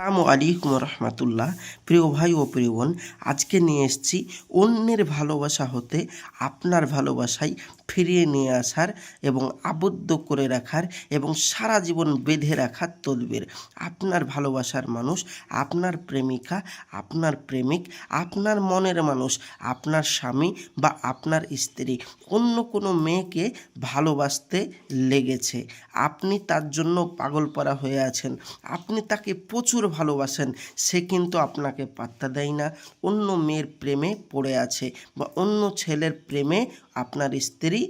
আসসালামু আলাইকুম রহমতুল্লাহ। প্রিয় ভাই ও প্রিয় বোন, আজকে নিয়ে এসেছি অন্যের ভালোবাসা হতে আপনার ভালোবাসায় ফিরিয়ে নিয়ে আসার এবং আবদ্ধ করে রাখার এবং সারা জীবন বেঁধে রাখার তদবির। আপনার ভালোবাসার মানুষ, আপনার প্রেমিকা, আপনার প্রেমিক, আপনার মনের মানুষ, আপনার স্বামী বা আপনার স্ত্রী অন্য কোনো মেয়েকে ভালোবাসতে লেগেছে, আপনি তার জন্য পাগলপারা হয়ে আছেন, আপনি তাকে প্রচুর ভালোবাসেন, সে কিন্তু আপনাকে পাত্তা দেয় না, অন্য মেয়ের প্রেমে পড়ে আছে বা অন্য ছেলের প্রেমে আপনার স্ত্রী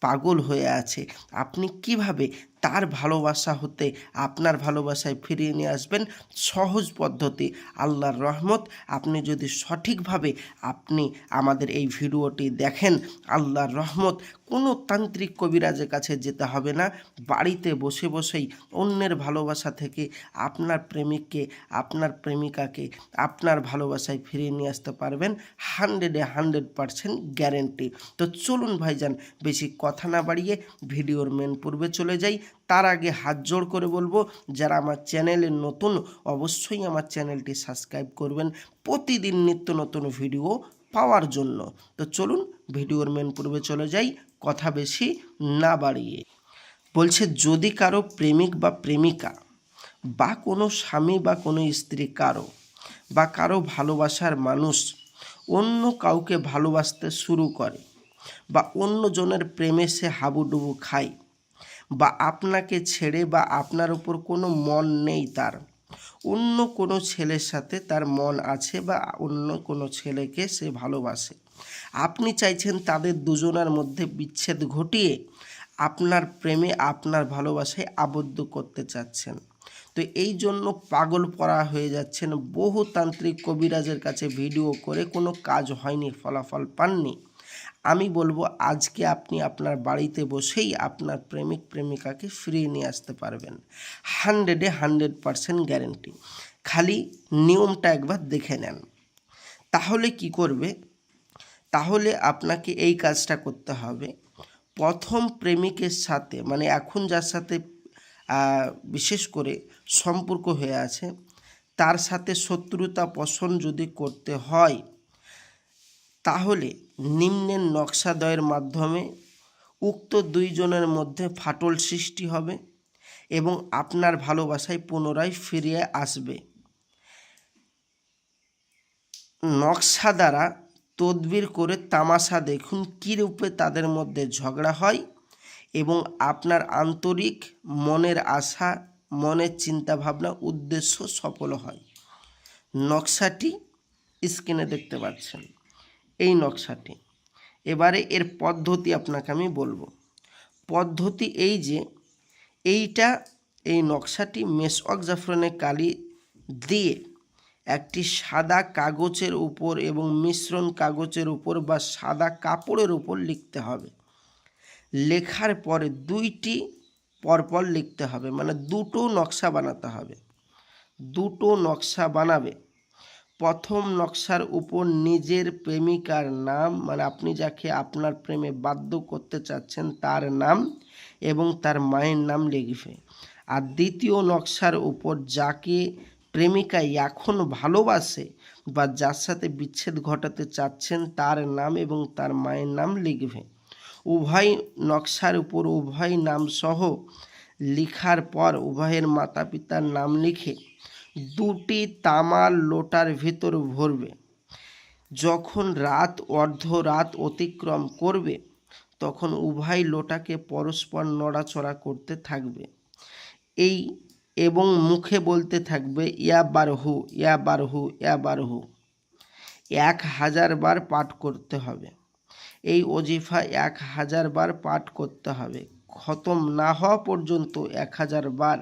পাগল হয়ে আছে। আপনি কিভাবে তার ভালোবাসা হতে আপনার ভালোবাসায় ফিরিয়ে নিয়ে আসবেন? সহজ পদ্ধতি, আল্লাহর রহমত। আপনি যদি সঠিকভাবে আপনি আমাদের এই ভিডিওটি দেখেন, আল্লাহর রহমত, কোনো তান্ত্রিক কবিরাজের কাছে যেতে হবে না, বাড়িতে বসে বসেই অন্যের ভালোবাসা থেকে আপনার প্রেমিককে, আপনার প্রেমিকাকে আপনার ভালোবাসায় ফিরিয়ে নিয়ে আসতে পারবেন। 100% গ্যারেন্টি। তো চলুন ভাইজান, বেশি কথা না বাড়িয়ে ভিডিওর মেন পূর্বে চলে যাই। তার আগে হাত জোড় করে বলবো, যারা আমার চ্যানেলে নতুন অবশ্যই আমার চ্যানেলটি সাবস্ক্রাইব করবেন প্রতিদিন নিত্য নতুন ভিডিও পাওয়ার জন্য। তো চলুন ভিডিওর মেন পূর্বে চলে যাই, কথা বেশি না বাড়িয়ে। বলছে, যদি কারো প্রেমিক বা প্রেমিকা বা কোনো স্বামী বা কোনো স্ত্রী বা কারো ভালোবাসার মানুষ অন্য কাউকে ভালোবাসতে শুরু করে বা অন্যজনের প্রেমে সে হাবুডুবু খায় বা আপনাকে ছেড়ে বা আপনার উপর কোনো মন নেই, তার অন্য কোনো ছেলের সাথে তার মন আছে বা অন্য কোনো ছেলেকে সে ভালোবাসে, আপনি চাইছেন তাদের দুজনের মধ্যে বিচ্ছেদ ঘটিয়ে আপনার প্রেমে আপনার ভালোবাসায় আবদ্ধ করতে চাচ্ছেন। তো এই জন্য পাগল পড়া হয়ে যাচ্ছেন, বহু তান্ত্রিক কবিরাজের কাছে ভিডিও করে কোনো কাজ হয়নি, ফলাফল পাননি। আমি বলবো আজকে আপনি আপনার বাড়িতে বসেই আপনার প্রেমিক প্রেমিকাকে ফিরিয়ে নিয়ে আসতে পারবেন। 100% গ্যারেন্টি। খালি নিয়মটা একবার দেখে নেন। তাহলে কি করবে? তাহলে আপনাকে এই কাজটা করতে হবে। প্রথম প্রেমিকের সাথে, মানে এখন যার সাথে বিশেষ করে সম্পর্ক হয়ে আছে, তার সাথে শত্রুতা পোষণ যদি করতে হয়, তাহলে নিম্নের নকশাদ্বয়ের মাধ্যমে উক্ত দুইজনের মধ্যে ফাটল সৃষ্টি হবে এবং আপনার ভালোবাসায় পুনরায় ফিরিয়ে আসবে। নকশা দ্বারা তদবির করে তামাশা দেখুন কী রূপে তাদের মধ্যে ঝগড়া হয় এবং আপনার আন্তরিক মনের আশা, মনের চিন্তাভাবনা, উদ্দেশ্য সফল হয়। নকশাটি স্ক্রিনে দেখতে পাচ্ছেন, এই নকশাটি। এবারে এর পদ্ধতি আপনাকে আমি বলবো। পদ্ধতি এই যে, এই নকশাটি মেশক জাফরানের কালি দিয়ে একটি সাদা কাগজের উপর এবং মিশ্রণ কাগজের উপর বা সাদা কাপড়ের উপর লিখতে হবে। লেখার পরে দুইটি পরপর লিখতে হবে, মানে দুটো নকশা বানাতে হবে। দুটো নকশা বানাবে। প্রথম নকশার উপর নিজের প্রেমিকার নাম, মানে আপনি যাকে আপনার প্রেমে বাধ্য করতে চাচ্ছেন তার নাম এবং তার মায়ের নাম লিখবে। আর দ্বিতীয় নকশার উপর যাকে প্রেমিকা এখন ভালোবাসে বা যার সাথে বিচ্ছেদ ঘটাতে চাচ্ছেন তার নাম এবং তার মায়ের নাম লিখবে। উভয় নকশার উপর উভয় নাম সহ লিখার পর উভয়ের মাতা পিতার নাম লিখে দুটি তামার লোটার ভিতর ভরবে। যখন অর্ধরাত অতিক্রম করবে তখন উভয় লোটাকে পরস্পর নড়াচড়া করতে থাকবে এবং মুখে বলতে থাকবে, ইয়া বারহু, ইয়া বারহু, ইয়া বারহু। 1000 বার পাঠ করতে হবে। এই ওজিফা 1000 বার পাঠ করতে হবে, খতম না হওয়া পর্যন্ত 1000 বার।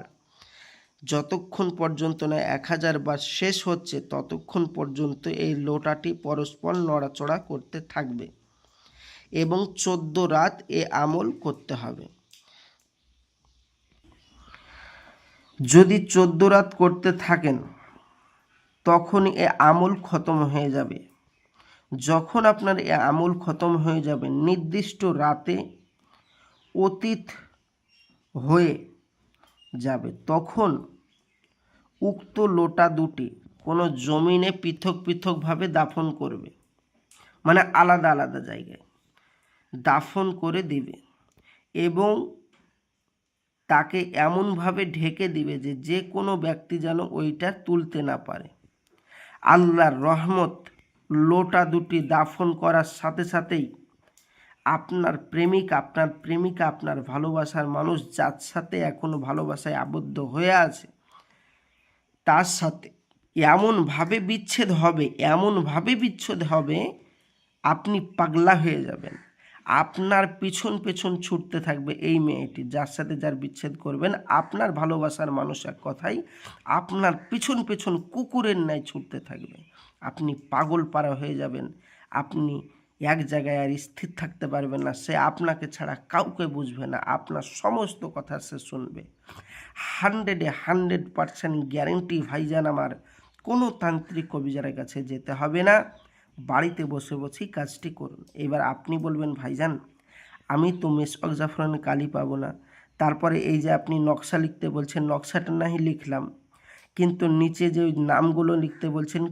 যতক্ষণ পর্যন্ত না 1000 বার শেষ হচ্ছে ততক্ষণ পর্যন্ত এই লোটাটি পরস্পর নড়াচড়া করতে থাকবে এবং 14 রাত এ আমল করতে হবে। যদি 14 রাত করতে থাকেন তখন এ আমল খতম হয়ে যাবে। যখন আপনার এ আমল খতম হয়ে যাবে, নির্দিষ্ট রাতে অতীত হয়ে যাবে, তখন উক্ত লোটা দুটি কোনো জমিনে পৃথক পৃথকভাবে দাফন করবে, মানে আলাদা আলাদা জায়গায় দাফন করে দিবে এবং তাকে এমনভাবে ঢেকে দিবে যে যে কোনো ব্যক্তি যেন ওইটা তুলতে না পারে। আল্লাহর রহমত লোটা দুটি দাফন করার সাথে সাথেই আপনার প্রেমিকা আপনার ভালোবাসার মানুষ যার সাথে এখনো ভালোবাসায় আবদ্ধ হয়ে আছে তার সাথে এমনভাবে বিচ্ছেদ হবে আপনি পাগলা হয়ে যাবেন। আপনার পিছন পেছন ছুটতে থাকবে এই মেয়েটি, যার সাথে যার বিচ্ছেদ করবেন আপনার ভালোবাসার মানুষ, এক কথায় আপনার পিছন পেছন কুকুরের ন্যায় ছুটতে থাকবে। আপনি পাগল পাড়া হয়ে যাবেন, আপনি এক জায়গায় আর স্থির থাকতে পারবেন না। সে আপনাকে ছাড়া কাউকে বুঝবে না, আপনার সমস্ত কথা সে শুনবে। 100% গ্যারেন্টি ভাইজান আমার, কোনো তান্ত্রিক কবিরাজের কাছে যেতে হবে না, বাড়িতে বসে বসেই কাজটি করুন। এবার আপনি বলবেন ভাইজান আমি তো মেসওয়াক জাফরানের কালি পাবো না, তারপরে এই যে আপনি নকশা লিখতে বলছেন, নকশাটা নাহি লিখলাম, কিন্তু নিচে যে ওই নামগুলো লিখতে বলছেন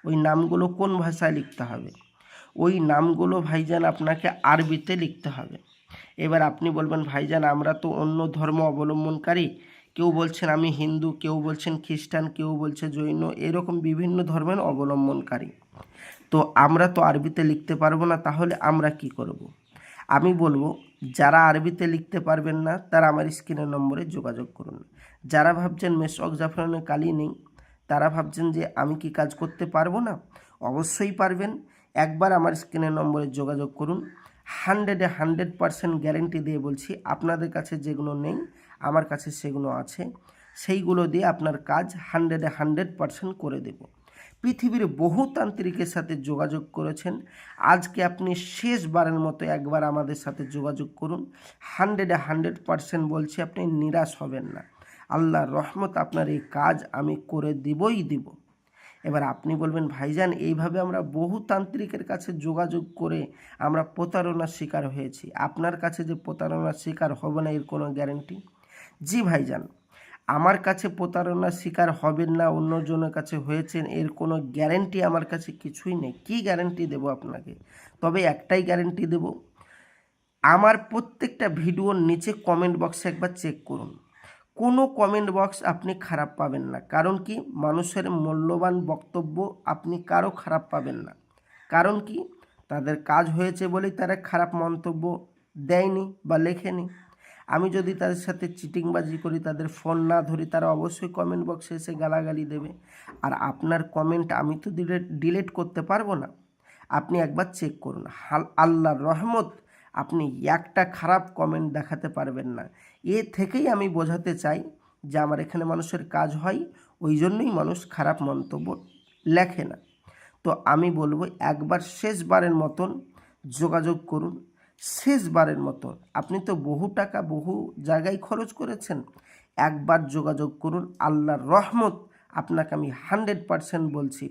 ওই নামগুলো কোন ভাষায় লিখতে হবে? ওই নামগুলো ভাইজান আপনাকে আরবিতে লিখতে হবে। এবার আপনি বলবেন ভাইজান আমরা তো অন্য ধর্ম অবলম্বনকারী, কেউ বলছেন আমি হিন্দু, কেউ বলছেন খ্রিস্টান, কেউ বলছে জৈন, এরকম বিভিন্ন ধর্মের অবলম্বনকারী, তো আমরা তো আরবিতে লিখতে পারবো না, তাহলে আমরা কি করব? আমি বলবো যারা আরবিতে লিখতে পারবেন না তারা আমার স্ক্রিনের নম্বরে যোগাযোগ করুন। যারা ভাবছেন মেসওয়াক জাফরানের কালি নেই, তারা ভাবছেন যে আমি কি কাজ করতে পারবো না, অবশ্যই পারবেন। একবার আমার স্ক্রিনের নম্বরে যোগাযোগ করুন। 100% গ্যারেন্টি দিয়ে বলছি, আপনাদের কাছে যেগুলো নেই আমার কাছে সেগুলো আছে, সেইগুলো দিয়ে আপনার কাজ 100% করে দেব। পৃথিবীর বহু তান্ত্রিকের সাথে যোগাযোগ করেছেন, আজকে আপনি শেষবারের মতো একবার আমাদের সাথে যোগাযোগ করুন। 100% বলছি আপনি নিরাশ হবেন না। আল্লাহর রহমত আপনার এই কাজ আমি করে দিবই দিব। এবার আপনি বলবেন ভাইজান এইভাবে আমরা বহু তান্ত্রিকের কাছে যোগাযোগ করে আমরা প্রতারণার শিকার হয়েছি, আপনার কাছে যে প্রতারণার শিকার হবে না এর কোনো গ্যারেন্টি? জি ভাইজান, আমার কাছে প্রতারণার শিকার হবেন না, অন্যজনের কাছে হয়েছেন এর কোনো গ্যারেন্টি আমার কাছে কিছুই নেই। কি গ্যারেন্টি দেব আপনাকে? তবে একটাই গ্যারেন্টি দেব, আমার প্রত্যেকটা ভিডিওর নিচে কমেন্ট বক্সে একবার চেক করুন, কোনো কমেন্ট বক্স আপনি খারাপ পাবেন না। কারণ কি, মানুষের মূল্যবান বক্তব্য আপনি কারো খারাপ পাবেন না। কারণ কি, তাদের কাজ হয়েছে বলেই তারা খারাপ মন্তব্য দেয়নি বা লেখেনি। আমি যদি তাদের সাথে চিটিংবাজি করি, তাদের ফোন না ধরি, তারা অবশ্যই কমেন্ট বক্সে এসে গালাগালি দেবে। আর আপনার কমেন্ট আমি তো ডিলিট করতে পারবো না। আপনি একবার চেক করুন, আল্লাহর রহমত আপনি একটা খারাপ কমেন্ট দেখাতে পারবেন না। এ থেকেই আমি বোঝাতে চাই যে আমার এখানে মানুষের কাজ হয়, ওই জন্যই মানুষ খারাপ মন্তব্য লেখে না। তো আমি বলবো একবার শেষবারের মতন যোগাযোগ করুন, শেষবারের মতন। আপনি তো বহু টাকা বহু জায়গায় খরচ করেছেন, একবার যোগাযোগ করুন। আল্লাহর রহমত আপনাকে আমি 100% বলছি,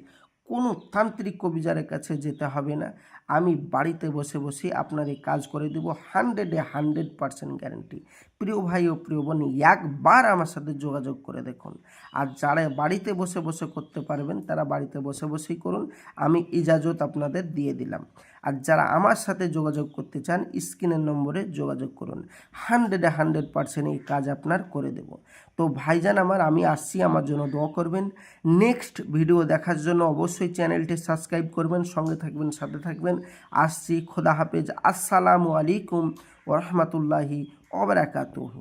কোনো তান্ত্রিক কবিরাজের কাছে যেতে হবে না, আমি বাড়িতে বসে বসে আপনার এই কাজ করে দেব। 100% গ্যারেন্টি। প্রিয় ভাই ও প্রিয় বোন, একবার আমার সাথে যোগাযোগ করে দেখুন। আর যারা বাড়িতে বসে বসে করতে পারবেন তারা বাড়িতে বসে বসেই করুন, আমি ইজাজত আপনাদের দিয়ে দিলাম। আর যারা আমার সাথে যোগাযোগ করতে চান স্ক্রিনের নম্বরে যোগাযোগ করুন, 100% এই কাজ আপনার করে দেব। তো ভাইজান আমার, আমি আসছি, আমার জন্য দোয়া করবেন। নেক্সট ভিডিও দেখার জন্য অবশ্যই চ্যানেলটি সাবস্ক্রাইব করবেন, সঙ্গে থাকবেন, সাথে থাকবেন। আসছি, খোদা হাফেজ, আসসালামু আলাইকুম ওয়া রাহমাতুল্লাহি ওয়া বারাকাতুহু।